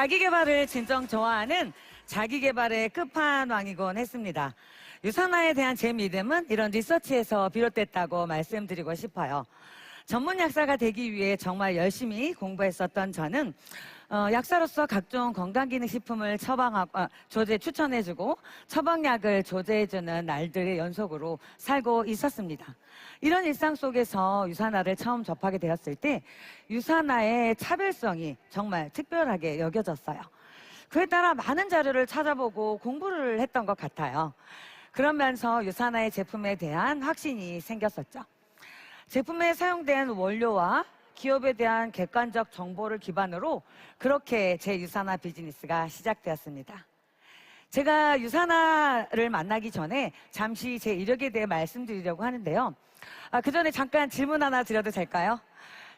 자기 개발을 진정 좋아하는 자기 개발의 끝판왕이곤 했습니다. 유산화에 대한 제 믿음은 이런 리서치에서 비롯됐다고 말씀드리고 싶어요. 전문 약사가 되기 위해 정말 열심히 공부했었던 저는 약사로서 각종 건강기능식품을 추천해주고 처방약을 조제해주는 날들의 연속으로 살고 있었습니다. 이런 일상 속에서 유산화를 처음 접하게 되었을 때 유산화의 차별성이 정말 특별하게 여겨졌어요. 그에 따라 많은 자료를 찾아보고 공부를 했던 것 같아요. 그러면서 유산화의 제품에 대한 확신이 생겼었죠. 제품에 사용된 원료와 기업에 대한 객관적 정보를 기반으로 그렇게 제 유산화 비즈니스가 시작되었습니다. 제가 유산화를 만나기 전에 잠시 제 이력에 대해 말씀드리려고 하는데요. 그 전에 잠깐 질문 하나 드려도 될까요?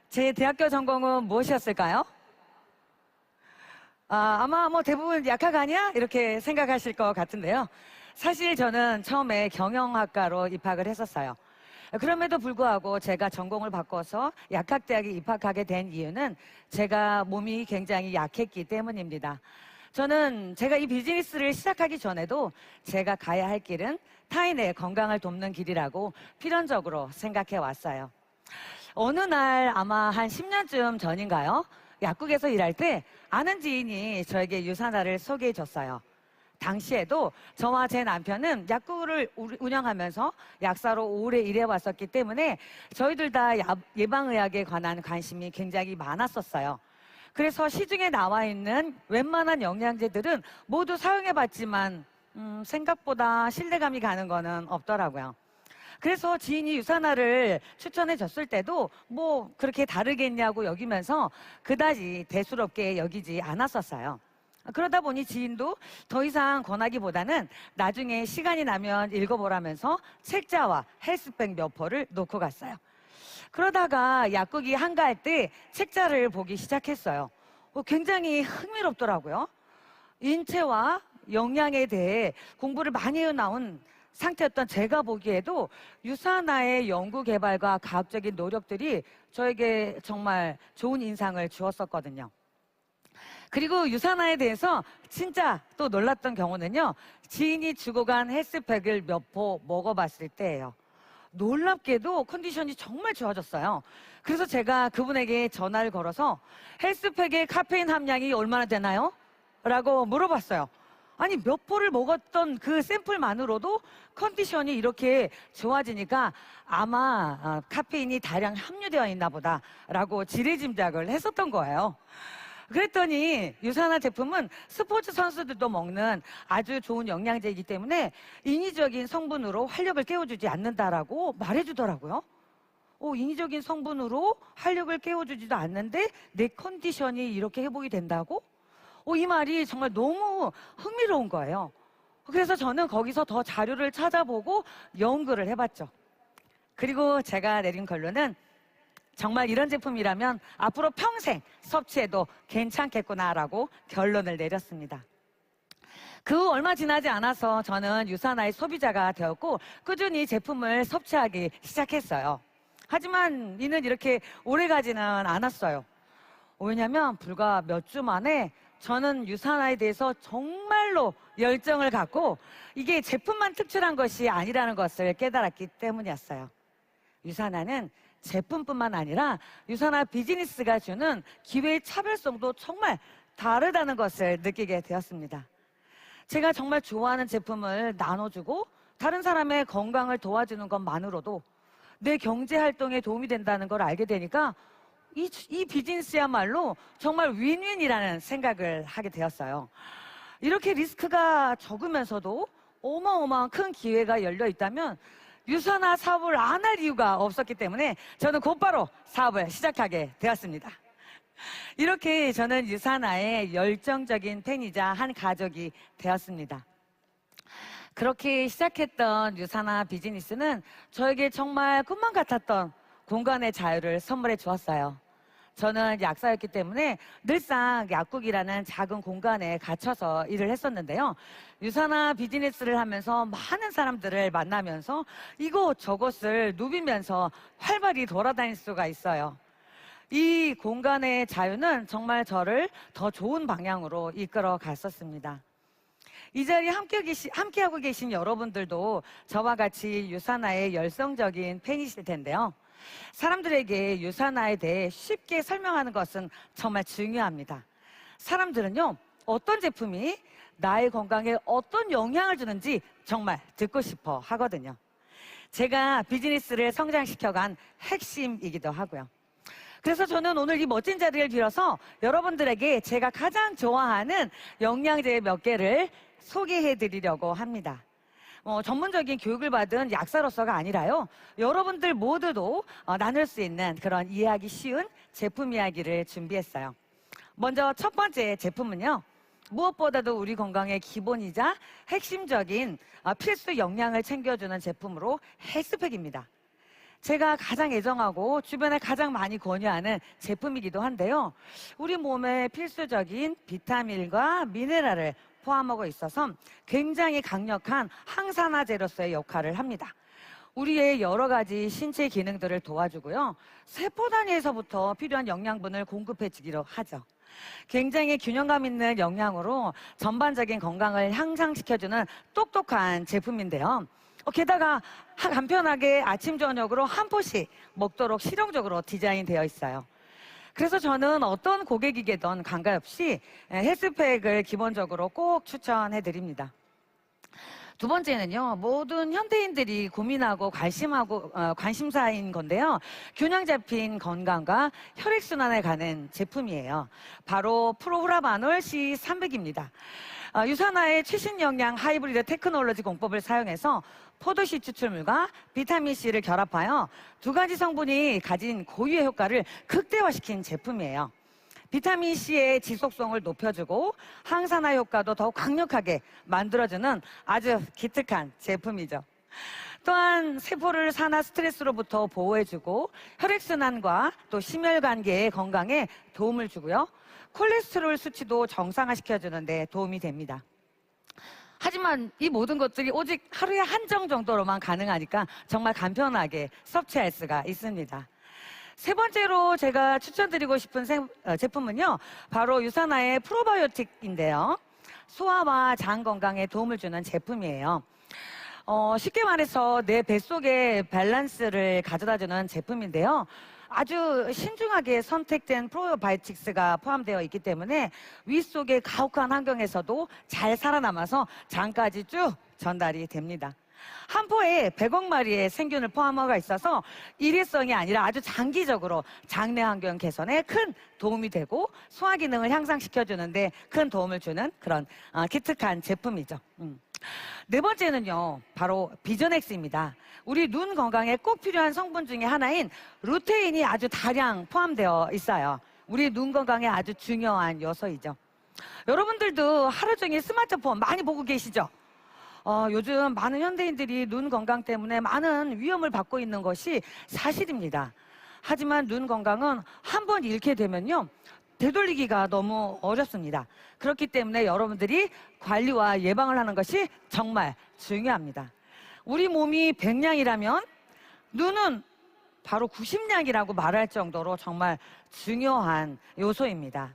제 대학교 전공은 무엇이었을까요? 아마 대부분 약학아니야? 이렇게 생각하실 것 같은데요. 사실 저는 처음에 경영학과로 입학을 했었어요. 그럼에도 불구하고 제가 전공을 바꿔서 약학대학에 입학하게 된 이유는 제가 몸이 굉장히 약했기 때문입니다. 저는 제가 이 비즈니스를 시작하기 전에도 제가 가야 할 길은 타인의 건강을 돕는 길이라고 필연적으로 생각해 왔어요. 어느 날 아마 한 10년쯤 전인가요? 약국에서 일할 때 아는 지인이 저에게 유산화를 소개해 줬어요. 당시에도 저와 제 남편은 약국을 운영하면서 약사로 오래 일해왔었기 때문에 저희들 다 예방의학에 관한 관심이 굉장히 많았었어요. 그래서 시중에 나와 있는 웬만한 영양제들은 모두 사용해봤지만 생각보다 신뢰감이 가는 거는 없더라고요. 그래서 지인이 유산화를 추천해 줬을 때도 그렇게 다르겠냐고 여기면서 그다지 대수롭게 여기지 않았었어요. 그러다 보니 지인도 더 이상 권하기보다는 나중에 시간이 나면 읽어보라면서 책자와 헬스백 몇 포를 놓고 갔어요. 그러다가 약국이 한가할 때 책자를 보기 시작했어요. 굉장히 흥미롭더라고요. 인체와 영양에 대해 공부를 많이 해나온 상태였던 제가 보기에도 유산화의 연구 개발과 과학적인 노력들이 저에게 정말 좋은 인상을 주었었거든요. 그리고 유산화에 대해서 진짜 또 놀랐던 경우는요, 지인이 주고 간 헬스팩을 몇 포 먹어봤을 때예요. 놀랍게도 컨디션이 정말 좋아졌어요. 그래서 제가 그분에게 전화를 걸어서 헬스팩의 카페인 함량이 얼마나 되나요? 라고 물어봤어요. 아니, 몇 포를 먹었던 그 샘플만으로도 컨디션이 이렇게 좋아지니까 아마 카페인이 다량 함유되어 있나 보다 라고 지레짐작을 했었던 거예요. 그랬더니 유산화 제품은 스포츠 선수들도 먹는 아주 좋은 영양제이기 때문에 인위적인 성분으로 활력을 깨워주지 않는다라고 말해주더라고요. 인위적인 성분으로 활력을 깨워주지도 않는데 내 컨디션이 이렇게 회복이 된다고? 이 말이 정말 너무 흥미로운 거예요. 그래서 저는 거기서 더 자료를 찾아보고 연구를 해봤죠. 그리고 제가 내린 결론은 정말 이런 제품이라면 앞으로 평생 섭취해도 괜찮겠구나라고 결론을 내렸습니다. 그 얼마 지나지 않아서 저는 유산화의 소비자가 되었고 꾸준히 제품을 섭취하기 시작했어요. 하지만 이는 이렇게 오래가지는 않았어요. 왜냐면 불과 몇 주 만에 저는 유산화에 대해서 정말로 열정을 갖고 이게 제품만 특출한 것이 아니라는 것을 깨달았기 때문이었어요. 유산화는 제품뿐만 아니라 유산화 비즈니스가 주는 기회의 차별성도 정말 다르다는 것을 느끼게 되었습니다. 제가 정말 좋아하는 제품을 나눠주고 다른 사람의 건강을 도와주는 것만으로도 내 경제 활동에 도움이 된다는 걸 알게 되니까 이 비즈니스야말로 정말 윈윈이라는 생각을 하게 되었어요. 이렇게 리스크가 적으면서도 어마어마한 큰 기회가 열려 있다면 유산화 사업을 안 할 이유가 없었기 때문에 저는 곧바로 사업을 시작하게 되었습니다. 이렇게 저는 유산화의 열정적인 팬이자 한 가족이 되었습니다. 그렇게 시작했던 유산화 비즈니스는 저에게 정말 꿈만 같았던 공간의 자유를 선물해 주었어요. 저는 약사였기 때문에 늘상 약국이라는 작은 공간에 갇혀서 일을 했었는데요. 유산화 비즈니스를 하면서 많은 사람들을 만나면서 이곳저곳을 누비면서 활발히 돌아다닐 수가 있어요. 이 공간의 자유는 정말 저를 더 좋은 방향으로 이끌어 갔었습니다. 이 자리에 함께하고 계신 여러분들도 저와 같이 유산화의 열성적인 팬이실 텐데요. 사람들에게 유산화에 대해 쉽게 설명하는 것은 정말 중요합니다. 사람들은요, 어떤 제품이 나의 건강에 어떤 영향을 주는지 정말 듣고 싶어 하거든요. 제가 비즈니스를 성장시켜간 핵심이기도 하고요. 그래서 저는 오늘 이 멋진 자리를 빌어서 여러분들에게 제가 가장 좋아하는 영양제 몇 개를 소개해 드리려고 합니다. 전문적인 교육을 받은 약사로서가 아니라요, 여러분들 모두도 나눌 수 있는 그런 이해하기 쉬운 제품 이야기를 준비했어요. 먼저 첫 번째 제품은요, 무엇보다도 우리 건강의 기본이자 핵심적인 필수 영양을 챙겨주는 제품으로 헬스팩입니다. 제가 가장 애정하고 주변에 가장 많이 권유하는 제품이기도 한데요. 우리 몸에 필수적인 비타민과 미네랄을 포함하고 있어서 굉장히 강력한 항산화제로서의 역할을 합니다. 우리의 여러 가지 신체 기능들을 도와주고요. 세포 단위에서부터 필요한 영양분을 공급해 주기로 하죠. 굉장히 균형감 있는 영양으로 전반적인 건강을 향상시켜주는 똑똑한 제품인데요. 게다가 간편하게 아침, 저녁으로 한 포씩 먹도록 실용적으로 디자인되어 있어요. 그래서 저는 어떤 고객에게든 관계없이 헬스팩을 기본적으로 꼭 추천해 드립니다. 두 번째는요, 모든 현대인들이 고민하고 관심사인 건데요. 균형 잡힌 건강과 혈액순환에 가는 제품이에요. 바로 프로후라바놀 C300입니다. 유산화의 최신 영양 하이브리드 테크놀로지 공법을 사용해서 포도씨 추출물과 비타민C를 결합하여 두 가지 성분이 가진 고유의 효과를 극대화시킨 제품이에요. 비타민C의 지속성을 높여주고 항산화 효과도 더욱 강력하게 만들어주는 아주 기특한 제품이죠. 또한 세포를 산화 스트레스로부터 보호해주고 혈액순환과 또 심혈관계의 건강에 도움을 주고요. 콜레스테롤 수치도 정상화시켜주는 데 도움이 됩니다. 하지만 이 모든 것들이 오직 하루에 한 정 정도로만 가능하니까 정말 간편하게 섭취할 수가 있습니다. 세 번째로 제가 추천드리고 싶은 제품은요, 바로 유산화의 프로바이오틱인데요. 소화와 장 건강에 도움을 주는 제품이에요. 쉽게 말해서 내 뱃속의 밸런스를 가져다주는 제품인데요. 아주 신중하게 선택된 프로바이오틱스가 포함되어 있기 때문에 위 속의 가혹한 환경에서도 잘 살아남아서 장까지 쭉 전달이 됩니다. 한 포에 100억 마리의 생균을 포함하고 있어서 일회성이 아니라 아주 장기적으로 장내 환경 개선에 큰 도움이 되고 소화 기능을 향상시켜주는데 큰 도움을 주는 그런 기특한 제품이죠. 네 번째는요, 바로 비전엑스입니다. 우리 눈 건강에 꼭 필요한 성분 중에 하나인 루테인이 아주 다량 포함되어 있어요. 우리 눈 건강에 아주 중요한 요소이죠. 여러분들도 하루 종일 스마트폰 많이 보고 계시죠? 요즘 많은 현대인들이 눈 건강 때문에 많은 위험을 받고 있는 것이 사실입니다. 하지만 눈 건강은 한 번 잃게 되면요, 되돌리기가 너무 어렵습니다. 그렇기 때문에 여러분들이 관리와 예방을 하는 것이 정말 중요합니다. 우리 몸이 100냥이라면 눈은 바로 90냥이라고 말할 정도로 정말 중요한 요소입니다.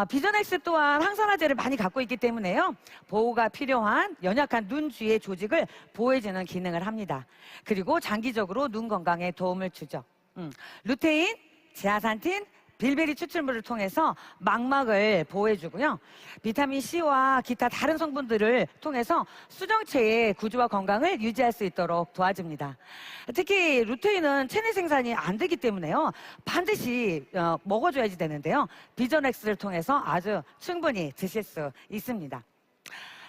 비전엑스 또한 항산화제를 많이 갖고 있기 때문에요, 보호가 필요한 연약한 눈 주위의 조직을 보호해주는 기능을 합니다. 그리고 장기적으로 눈 건강에 도움을 주죠. 루테인, 제아산틴, 빌베리 추출물을 통해서 망막을 보호해주고요. 비타민C와 기타 다른 성분들을 통해서 수정체의 구조와 건강을 유지할 수 있도록 도와줍니다. 특히 루테인은 체내 생산이 안 되기 때문에요, 반드시 먹어줘야지 되는데요. 비전엑스를 통해서 아주 충분히 드실 수 있습니다.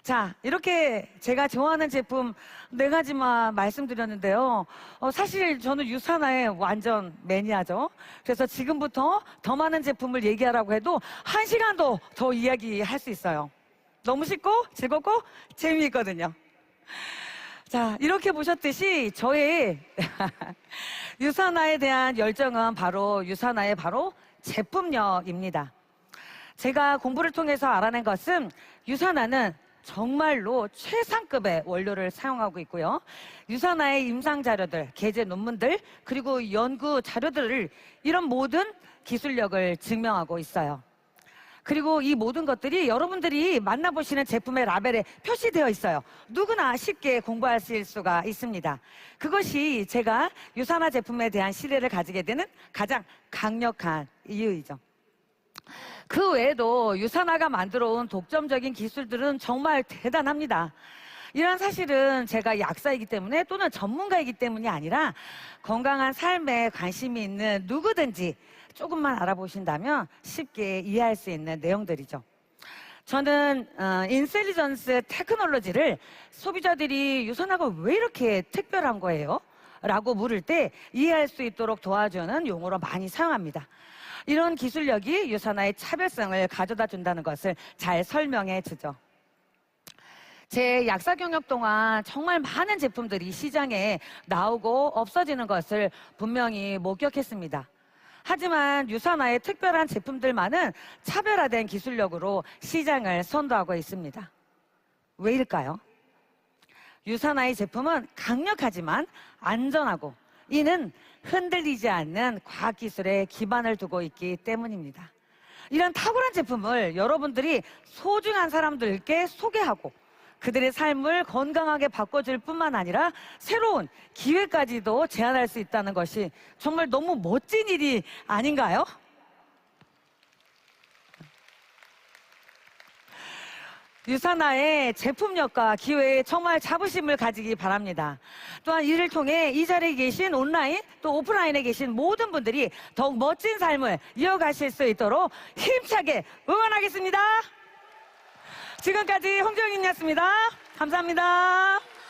자, 이렇게 제가 좋아하는 제품 4가지만 말씀드렸는데요. 사실 저는 유산화의 완전 매니아죠. 그래서 지금부터 더 많은 제품을 얘기하라고 해도 1시간도 더 이야기할 수 있어요. 너무 쉽고 즐겁고 재미있거든요. 자, 이렇게 보셨듯이 저의 유산화에 대한 열정은 바로 유산화의 바로 제품력입니다. 제가 공부를 통해서 알아낸 것은 유산화는 정말로 최상급의 원료를 사용하고 있고요. 유산화의 임상 자료들, 게재 논문들, 그리고 연구 자료들을 이런 모든 기술력을 증명하고 있어요. 그리고 이 모든 것들이 여러분들이 만나보시는 제품의 라벨에 표시되어 있어요. 누구나 쉽게 공부하실 수가 있습니다. 그것이 제가 유산화 제품에 대한 신뢰를 가지게 되는 가장 강력한 이유이죠. 그 외에도 유산화가 만들어온 독점적인 기술들은 정말 대단합니다. 이런 사실은 제가 약사이기 때문에 또는 전문가이기 때문이 아니라 건강한 삶에 관심이 있는 누구든지 조금만 알아보신다면 쉽게 이해할 수 있는 내용들이죠. 저는 인텔리전스 테크놀로지를 소비자들이 유산화가 왜 이렇게 특별한 거예요? 라고 물을 때 이해할 수 있도록 도와주는 용어로 많이 사용합니다. 이런 기술력이 유산화의 차별성을 가져다 준다는 것을 잘 설명해 주죠. 제 약사 경력 동안 정말 많은 제품들이 시장에 나오고 없어지는 것을 분명히 목격했습니다. 하지만 유산화의 특별한 제품들만은 차별화된 기술력으로 시장을 선도하고 있습니다. 왜일까요? 유산화의 제품은 강력하지만 안전하고 이는 흔들리지 않는 과학기술에 기반을 두고 있기 때문입니다. 이런 탁월한 제품을 여러분들이 소중한 사람들께 소개하고 그들의 삶을 건강하게 바꿔줄 뿐만 아니라 새로운 기회까지도 제안할 수 있다는 것이 정말 너무 멋진 일이 아닌가요? 유산화의 제품력과 기회에 정말 자부심을 가지기 바랍니다. 또한 이를 통해 이 자리에 계신 온라인 또 오프라인에 계신 모든 분들이 더욱 멋진 삶을 이어가실 수 있도록 힘차게 응원하겠습니다. 지금까지 홍정인이었습니다. 감사합니다.